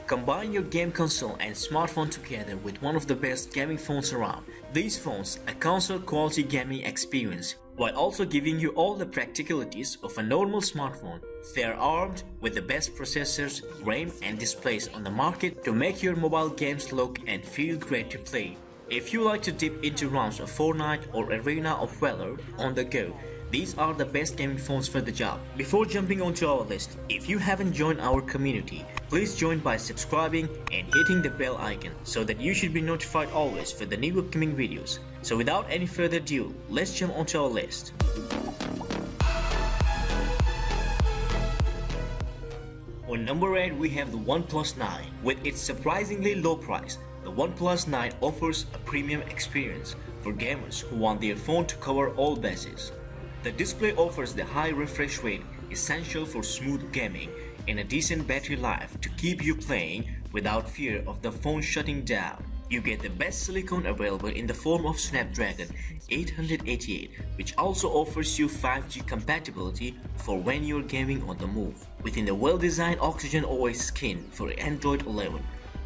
Combine your game console and smartphone together with one of the best gaming phones around. These phones a console quality gaming experience while also giving you all the practicalities of a normal smartphone. They are armed with the best processors, RAM and displays on the market to make your mobile games look and feel great to play. If you like to dip into rounds of Fortnite or Arena of Valor on the go, these are the best gaming phones for the job. Before jumping onto our list, if you haven't joined our community, please join by subscribing and hitting the bell icon so that you should be notified always for the new upcoming videos. So without any further ado, let's jump onto our list. On number 8 we have the OnePlus 9. With its surprisingly low price, the OnePlus 9 offers a premium experience for gamers who want their phone to cover all bases. The display offers the high refresh rate essential for smooth gaming and a decent battery life to keep you playing without fear of the phone shutting down. You get the best silicon available in the form of Snapdragon 888, which also offers you 5G compatibility for when you're gaming on the move. Within the well-designed Oxygen OS skin for Android 11,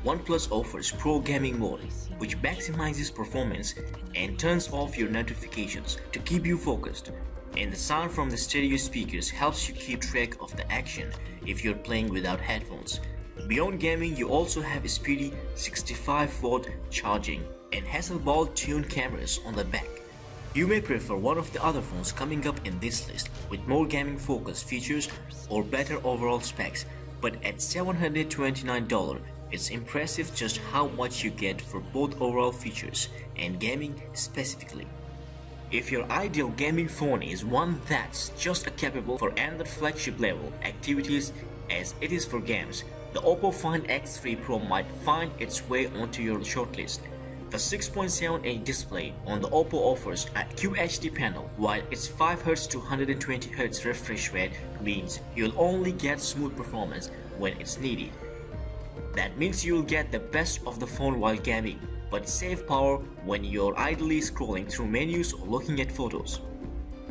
OnePlus offers Pro Gaming Mode, which maximizes performance and turns off your notifications to keep you focused. And the sound from the stereo speakers helps you keep track of the action if you're playing without headphones. Beyond gaming, you also have speedy 65-watt charging and Hasselblad tuned cameras on the back. You may prefer one of the other phones coming up in this list with more gaming focused features or better overall specs, but at $729, it's impressive just how much you get for both overall features and gaming specifically. If your ideal gaming phone is one that's just capable for another flagship level activities as it is for games, the Oppo Find X3 Pro might find its way onto your shortlist. The 6.7-inch display on the Oppo offers a QHD panel, while its 5Hz to 120Hz refresh rate means you'll only get smooth performance when it's needed. That means you'll get the best of the phone while gaming, but save power when you're idly scrolling through menus or looking at photos.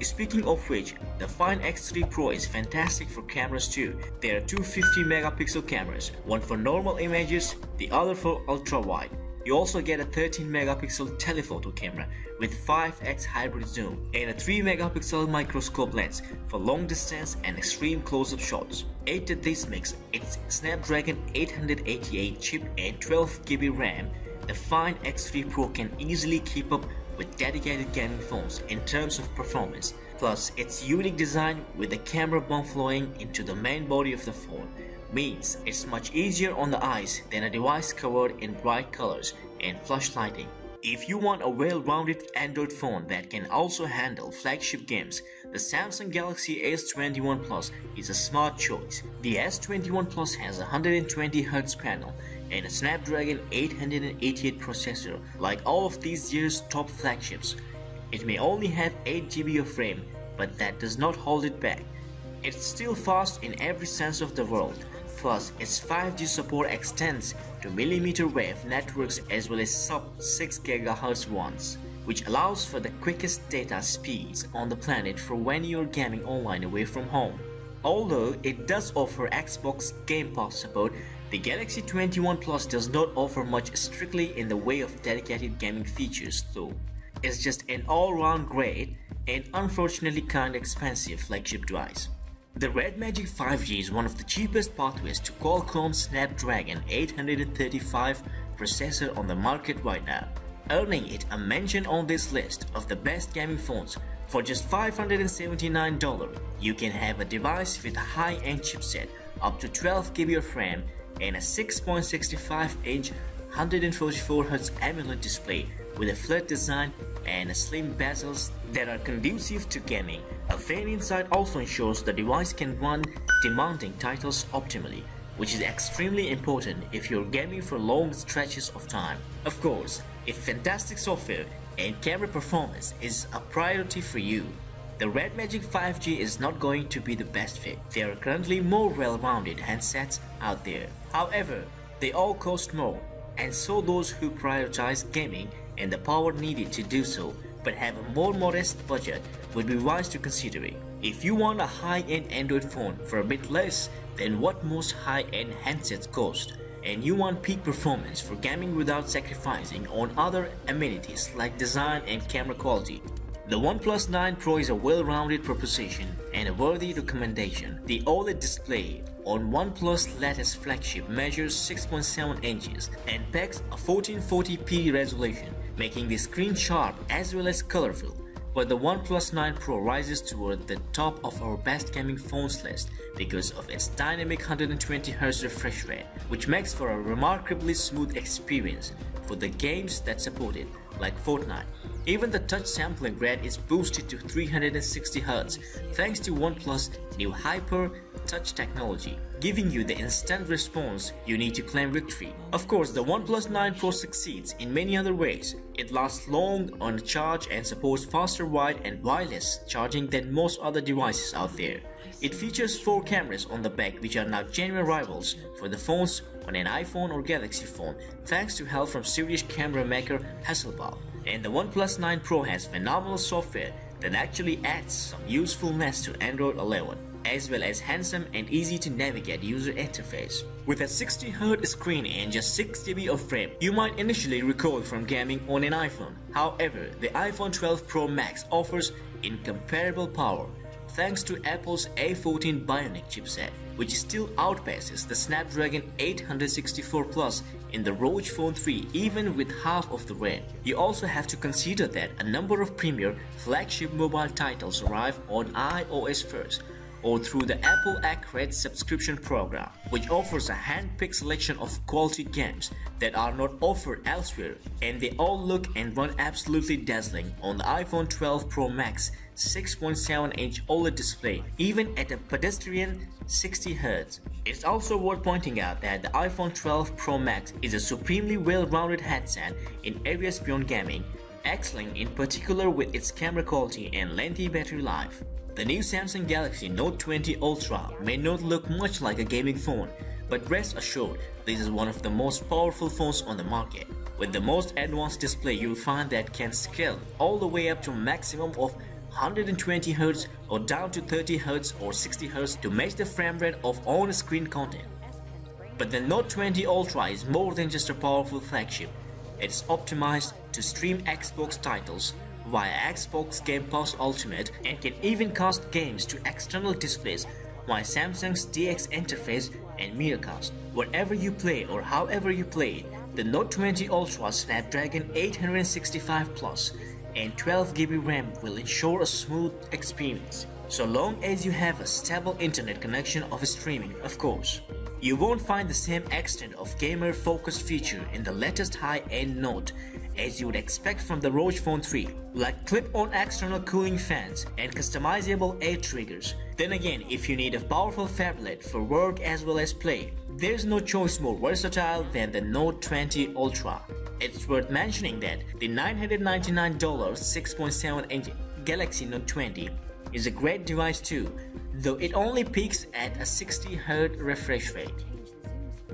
Speaking of which, the Find X3 Pro is fantastic for cameras too. There are two 50-megapixel cameras, one for normal images, the other for ultra-wide. You also get a 13-megapixel telephoto camera with 5x hybrid zoom and a 3-megapixel microscope lens for long distance and extreme close-up shots. Add to this mix its Snapdragon 888 chip and 12GB RAM. The Find X3 Pro can easily keep up with dedicated gaming phones in terms of performance. Plus, its unique design with the camera bump flowing into the main body of the phone means it's much easier on the eyes than a device covered in bright colors and flush lighting. If you want a well-rounded Android phone that can also handle flagship games, the Samsung Galaxy S21 Plus is a smart choice. The S21 Plus has a 120Hz panel and a Snapdragon 888 processor. Like all of these year's top flagships, it may only have 8GB of RAM, but that does not hold it back. It's still fast in every sense of the word. Plus, its 5G support extends to millimeter wave networks as well as sub-6 GHz ones, which allows for the quickest data speeds on the planet for when you're gaming online away from home. Although it does offer Xbox Game Pass support, the Galaxy 21 Plus does not offer much strictly in the way of dedicated gaming features though. It's just an all-round great and unfortunately kinda expensive flagship device. The Red Magic 5G is one of the cheapest pathways to Qualcomm's Snapdragon 835 processor on the market right now, earning it a mention on this list of the best gaming phones. For just $579, you can have a device with a high-end chipset, up to 12GB of RAM, and a 6.65-inch 144Hz AMOLED display with a flat design and slim bezels that are conducive to gaming. A fan inside also ensures the device can run demanding titles optimally, which is extremely important if you're gaming for long stretches of time. Of course, if fantastic software and camera performance is a priority for you, the Red Magic 5G is not going to be the best fit. There are currently more well-rounded handsets out there. However, they all cost more, and so those who prioritize gaming and the power needed to do so but have a more modest budget would be wise to consider it. If you want a high-end Android phone for a bit less than what most high-end handsets cost, and you want peak performance for gaming without sacrificing on other amenities like design and camera quality, the OnePlus 9 Pro is a well-rounded proposition and a worthy recommendation. The OLED display on OnePlus latest flagship measures 6.7 inches and packs a 1440p resolution, making the screen sharp as well as colorful. But the OnePlus 9 Pro rises toward the top of our best gaming phones list because of its dynamic 120Hz refresh rate, which makes for a remarkably smooth experience for the games that support it, like Fortnite. Even the touch sampling rate is boosted to 360Hz thanks to OnePlus' new Hyper Touch technology, giving you the instant response you need to claim victory. Of course, the OnePlus 9 Pro succeeds in many other ways. It lasts long on charge and supports faster wide and wireless charging than most other devices out there. It features 4 cameras on the back, which are now genuine rivals for the phones on an iPhone or Galaxy phone, thanks to help from Swedish camera maker Hasselblad. And the OnePlus 9 Pro has phenomenal software that actually adds some usefulness to Android 11, as well as handsome and easy to navigate user interface. With a 60Hz screen and just 6GB of RAM, you might initially recoil from gaming on an iPhone. However, the iPhone 12 Pro Max offers incomparable power thanks to Apple's A14 Bionic chipset, which still outpaces the Snapdragon 864 Plus in the ROG Phone 3 even with half of the RAM. You also have to consider that a number of premier flagship mobile titles arrive on iOS first, or through the Apple Arcade subscription program, which offers a hand-picked selection of quality games that are not offered elsewhere, and they all look and run absolutely dazzling on the iPhone 12 Pro Max 6.7-inch OLED display, even at a pedestrian 60Hz. It's also worth pointing out that the iPhone 12 Pro Max is a supremely well-rounded headset in areas beyond gaming, excelling in particular with its camera quality and lengthy battery life. The new Samsung Galaxy Note 20 Ultra may not look much like a gaming phone, but rest assured, this is one of the most powerful phones on the market. With the most advanced display you'll find that can scale all the way up to a maximum of 120Hz or down to 30Hz or 60Hz to match the frame rate of on-screen content. But the Note 20 Ultra is more than just a powerful flagship. It's optimized to stream Xbox titles via Xbox Game Pass Ultimate and can even cast games to external displays via Samsung's DX interface and Miracast. Wherever you play or however you play it, the Note 20 Ultra Snapdragon 865 Plus and 12GB RAM will ensure a smooth experience, so long as you have a stable internet connection of streaming, of course. You won't find the same extent of gamer-focused feature in the latest high-end Note as you would expect from the ROG Phone 3, like clip-on external cooling fans and customizable air triggers. Then again, if you need a powerful phablet for work as well as play, there's no choice more versatile than the Note 20 Ultra. It's worth mentioning that the $999 6.7-inch Galaxy Note 20 is a great device too, though it only peaks at a 60Hz refresh rate.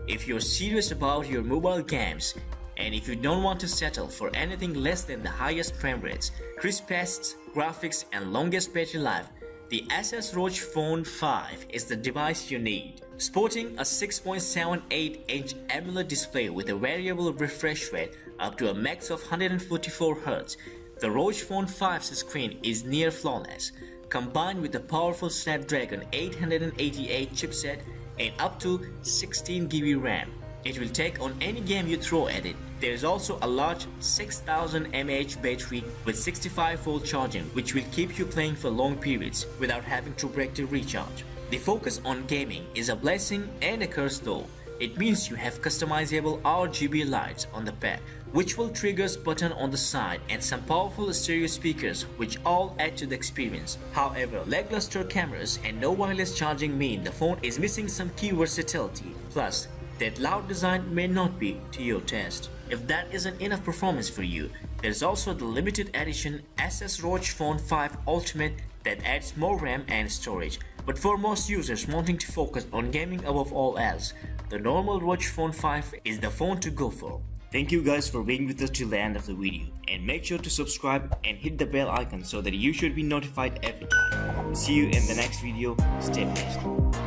If you're serious about your mobile games, and if you don't want to settle for anything less than the highest frame rates, crispest graphics and longest battery life, the Asus ROG Phone 5 is the device you need. Sporting a 6.78-inch AMOLED display with a variable refresh rate up to a max of 144Hz, the ROG Phone 5's screen is near flawless. Combined with a powerful Snapdragon 888 chipset and up to 16GB RAM, it will take on any game you throw at it. There is also a large 6000 mAh battery with 65V charging, which will keep you playing for long periods without having to break the recharge. The focus on gaming is a blessing and a curse though. It means you have customizable RGB lights on the back, which will trigger a button on the side, and some powerful stereo speakers which all add to the experience. However, lackluster cameras and no wireless charging mean the phone is missing some key versatility. Plus, that loud design may not be to your taste. If that isn't enough performance for you, there's also the limited edition Asus ROG Phone 5 Ultimate that adds more RAM and storage. But for most users wanting to focus on gaming above all else, the normal ROG Phone 5 is the phone to go for. Thank you guys for being with us till the end of the video, and make sure to subscribe and hit the bell icon so that you should be notified every time. See you in the next video. Stay blessed.